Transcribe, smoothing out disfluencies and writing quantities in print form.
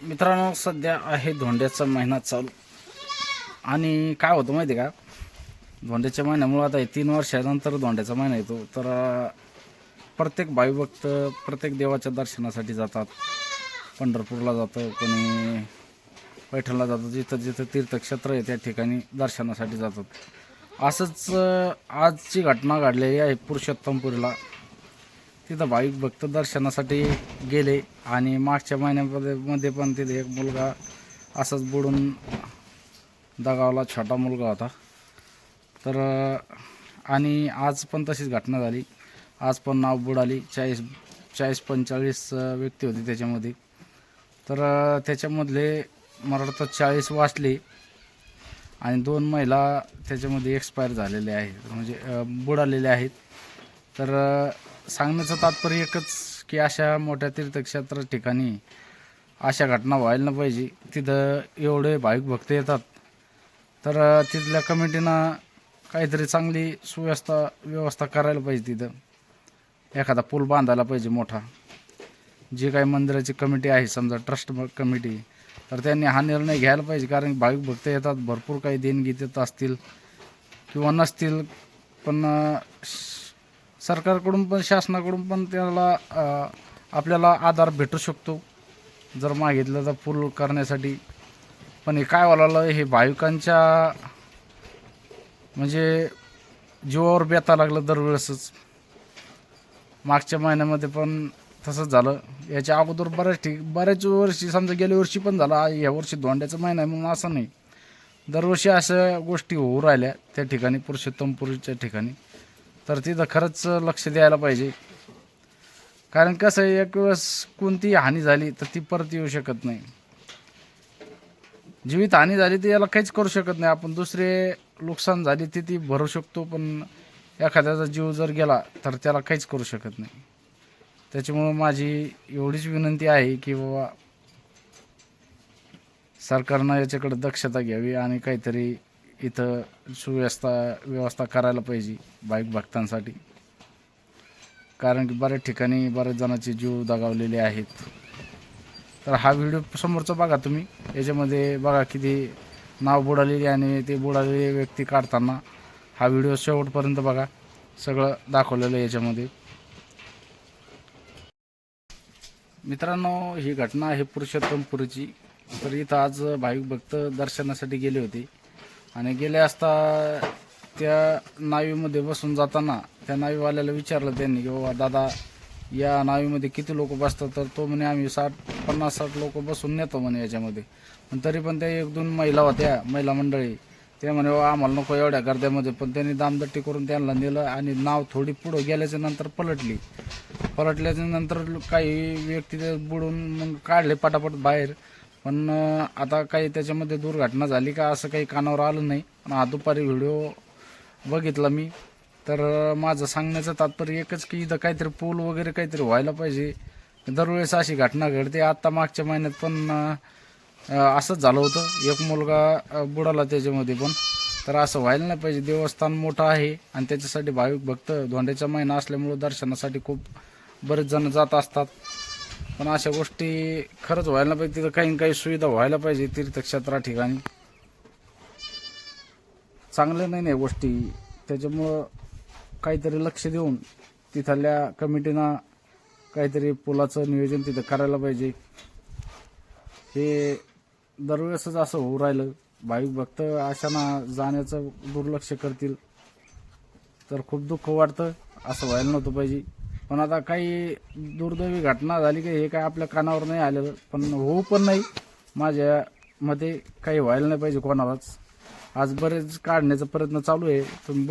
मित्रांनो, सध्या आहे धोंड्याचा महिना चालू. आणि काय होतं माहिती आहे का, धोंड्याच्या महिन्यामुळे आता 3 वर्षानंतर धोंड्याचा महिना येतो. तर प्रत्येक भाविभक्त प्रत्येक देवाच्या दर्शनासाठी जातात. पंढरपूरला जातं, कोणी पैठणला जातं, जिथं जिथं तीर्थक्षेत्र आहे त्या ठिकाणी दर्शनासाठी जातात. असंच आजची घटना घडलेली आहे पुरुषोत्तमपुरीला. तिथं भाविक भक्त दर्शनासाठी गेले आणि मागच्या महिन्यामध्ये पण तिथे एक मुलगा असंच बुडून दगावला, छोटा मुलगा होता. तर आणि आज पण तशीच घटना झाली. आज पण नाव बुडाली. 40-45 व्यक्ती होती त्याच्यामध्ये. तर त्याच्यामधले मला वाटतं 40 वाचले आणि 2 महिला त्याच्यामध्ये एक्सपायर झालेल्या आहेत, म्हणजे बुडालेल्या आहेत. तर सांगण्याचं तात्पर्य एकच की अशा मोठ्या तीर्थक्षेत्र ठिकाणी अशा घटना व्हायला नाही पाहिजे. तिथं एवढे भाविक भक्त येतात, तर तिथल्या कमिटीनं काहीतरी चांगली व्यवस्था करायला पाहिजे. तिथं एखादा पूल बांधायला पाहिजे मोठा. जी काही मंदिराची कमिटी आहे, समजा ट्रस्ट कमिटी, तर त्यांनी हा निर्णय घ्यायला पाहिजे. कारण भाविक भक्त येतात, भरपूर काही देणगी देत असतील किंवा नसतील, पण सरकारकडून पण शासनाकडून पण त्याला आपल्याला आधार भेटू शकतो जर मागितलं तर पूल करण्यासाठी. पण हे काय व्हायला, हे भाविकांच्या म्हणजे जीवावर बेता लागलं दरवेळेसच. मागच्या महिन्यामध्ये पण तसंच झालं. याच्या अगोदर बऱ्याच वर्षी, समजा गेल्या वर्षी पण झालं. या वर्षी धोंड्याचा महिना आहे म्हणून असं नाही, दरवर्षी अशा गोष्टी होऊ राहिल्या त्या ठिकाणी, पुरुषोत्तमपुरीच्या ठिकाणी. तर तिथं खरंच लक्ष द्यायला पाहिजे. कारण कसं आहे, एक वेळेस कोणती हानी झाली तर ती परत येऊ शकत नाही. जीवित हानी झाली तर याला काहीच करू शकत नाही आपण. दुसरे नुकसान झाली ती भरू शकतो, पण एखाद्याचा जीव जर गेला तर त्याला काहीच करू शकत नाही. त्याच्यामुळं माझी एवढीच विनंती आहे की बाबा सरकारनं याच्याकडे दक्षता घ्यावी आणि काहीतरी इथं व्यवस्था करायला पाहिजे भाविक भक्तांसाठी. कारण की बऱ्याच ठिकाणी बऱ्याच जणांचे जीव दगावलेले आहेत. तर हा व्हिडिओ समोरचा बघा तुम्ही, याच्यामध्ये बघा किती नाव बुडालेली आणि ते बुडालेले व्यक्ती काढताना. हा व्हिडिओ शेवटपर्यंत बघा, सगळं दाखवलेलं आहे याच्यामध्ये. मित्रांनो, ही घटना आहे पुरुषोत्तमपुरीची. तर इथं आज भाविक भक्त दर्शनासाठी गेले होते आणि गेले असता त्या नावीमध्ये बसून जाताना त्या नावीवाल्याला विचारलं त्यांनी की बाबा दादा, या नावीमध्ये किती लोक बसतात? तर तो म्हणे आम्ही 50-60 लोक बसून नेतो म्हणे याच्यामध्ये. पण तरी पण त्या 1-2 महिला होत्या, महिला मंडळी, ते म्हणे आम्हाला नको एवढ्या गर्द्यामध्ये. पण त्यांनी दामदट्टी करून त्यांना नेलं आणि नाव थोडी पुढं गेल्याच्या नंतर पलटल्याच्या नंतर काही व्यक्ती बुडून मग काढले पटापट बाहेर. पण आता काही त्याच्यामध्ये दुर्घटना झाली का असं काही कानावर आलं नाही. पण हा दुपारी व्हिडिओ बघितला मी. तर माझं सांगण्याचं तात्पर्य एकच की इथं काहीतरी पूल वगैरे काहीतरी व्हायला पाहिजे. दरवेळेस अशी घटना घडते. आत्ता मागच्या महिन्यात पण असंच झालं होतं, एक मुलगा बुडाला त्याच्यामध्ये पण. तर असं व्हायला नाही पाहिजे. देवस्थान मोठं आहे आणि त्याच्यासाठी भाविक भक्त धोंड्याचा महिना असल्यामुळं दर्शनासाठी खूप बरेच जण जात असतात. पण अशा गोष्टी खरंच व्हायला नाही पाहिजे. तिथं काही काही सुविधा व्हायला पाहिजे तीर्थक्षेत्रा ठिकाणी. चांगल्या नाही या गोष्टी. त्याच्यामुळं काहीतरी लक्ष देऊन तिथल्या कमिटीनं काहीतरी पुलाचं नियोजन तिथं करायला पाहिजे. हे दरवेळेसच असं होऊ राहिलं. भाविक भक्त अशाना जाण्याचं दुर्लक्ष करतील तर खूप दुःख वाटतं. असं व्हायला नव्हतं पाहिजे. पण आता काही दुर्दैवी घटना झाली की हे काय आपल्या कानावर नाही आलेलं, पण होऊ पण नाही. माझ्या मते काही व्हायला नाही पाहिजे कोणालाच. आज बरेच काढण्याचा प्रयत्न चालू आहे. तुम्ही